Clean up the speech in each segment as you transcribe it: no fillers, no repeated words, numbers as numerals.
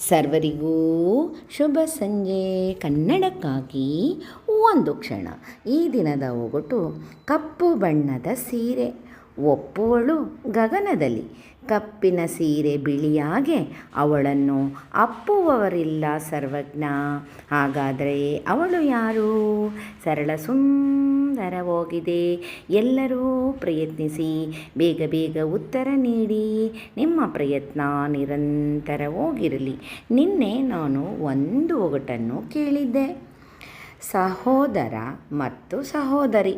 ಸರ್ವರಿಗೂ ಶುಭ ಸಂಜೆ. ಕನ್ನಡಕ್ಕಾಗಿ ಒಂದು ಕ್ಷಣ. ಈ ದಿನದ ಒಗಟು: ಕಪ್ಪು ಬಣ್ಣದ ಸೀರೆ, ಒಪ್ಪುವಳು ಗಗನದಲ್ಲಿ. ಕಪ್ಪಿನ ಸೀರೆ ಬಿಳಿಯಾಗೆ, ಅವಳನ್ನು ಅಪ್ಪುವವರಿಲ್ಲ ಸರ್ವಜ್ಞ. ಹಾಗಾದರೆ ಅವಳು ಯಾರು? ಸರಳ ಸುಂದರವಾಗಿದೆ. ಎಲ್ಲರೂ ಪ್ರಯತ್ನಿಸಿ, ಬೇಗ ಬೇಗ ಉತ್ತರ ನೀಡಿ. ನಿಮ್ಮ ಪ್ರಯತ್ನ ನಿರಂತರವಾಗಿರಲಿ. ನಿನ್ನೆ ನಾನು ಒಂದು ಒಗಟನ್ನು ಕೇಳಿದ್ದೆ. ಸಹೋದರ ಮತ್ತು ಸಹೋದರಿ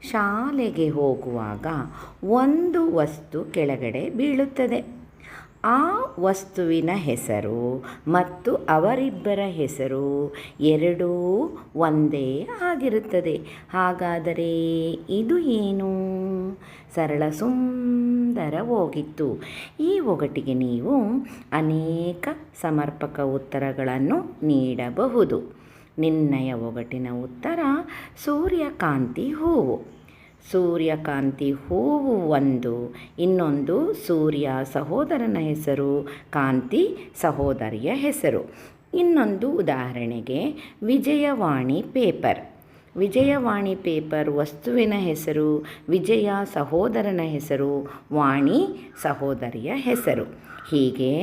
ಶಾಲೆಗೆ ಹೋಗುವಾಗ ಒಂದು ವಸ್ತು ಕೆಳಗಡೆ ಬೀಳುತ್ತದೆ. ಆ ವಸ್ತುವಿನ ಹೆಸರು ಮತ್ತು ಅವರಿಬ್ಬರ ಹೆಸರು ಎರಡೂ ಒಂದೇ ಆಗಿರುತ್ತದೆ. ಹಾಗಾದರೆ ಇದು ಏನು? ಸರಳ ಸುಂದರವಾಗಿತ್ತು. ಈ ಒಗಟಿಗೆ ನೀವು ಅನೇಕ ಸಮರ್ಪಕ ಉತ್ತರಗಳನ್ನು ನೀಡಬಹುದು. ನಿನ್ನೆಯ ಒಗಟಿನ ಉತ್ತರ ಸೂರ್ಯಕಾಂತಿ ಹೂವು. ಸೂರ್ಯಕಾಂತಿ ಹೂವು ಒಂದು, ಇನ್ನೊಂದು ಸೂರ್ಯ ಸಹೋದರನ ಹೆಸರು, ಕಾಂತಿ ಸಹೋದರಿಯ ಹೆಸರು. ಇನ್ನೊಂದು ಉದಾಹರಣೆಗೆ ವಿಜಯವಾಣಿ ಪೇಪರ್. ವಿಜಯವಾಣಿ ಪೇಪರ್ ವಸ್ತುವಿನ ಹೆಸರು, ವಿಜಯ ಸಹೋದರನ ಹೆಸರು, ವಾಣಿ ಸಹೋದರಿಯ ಹೆಸರು. ಹೀಗೆ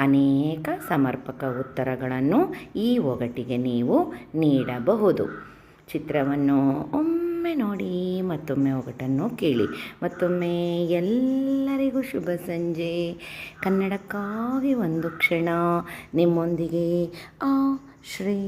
ಅನೇಕ ಸಮರ್ಪಕ ಉತ್ತರಗಳನ್ನು ಈ ಒಗಟಿಗೆ ನೀವು ನೀಡಬಹುದು. ಚಿತ್ರವನ್ನು ಒಮ್ಮೆ ನೋಡಿ, ಮತ್ತೊಮ್ಮೆ ಒಗಟನ್ನು ಕೇಳಿ. ಮತ್ತೊಮ್ಮೆ ಎಲ್ಲರಿಗೂ ಶುಭ ಸಂಜೆ. ಕನ್ನಡಕ್ಕಾಗಿ ಒಂದು ಕ್ಷಣ. ನಿಮ್ಮೊಂದಿಗೆ ಶ್ರೀ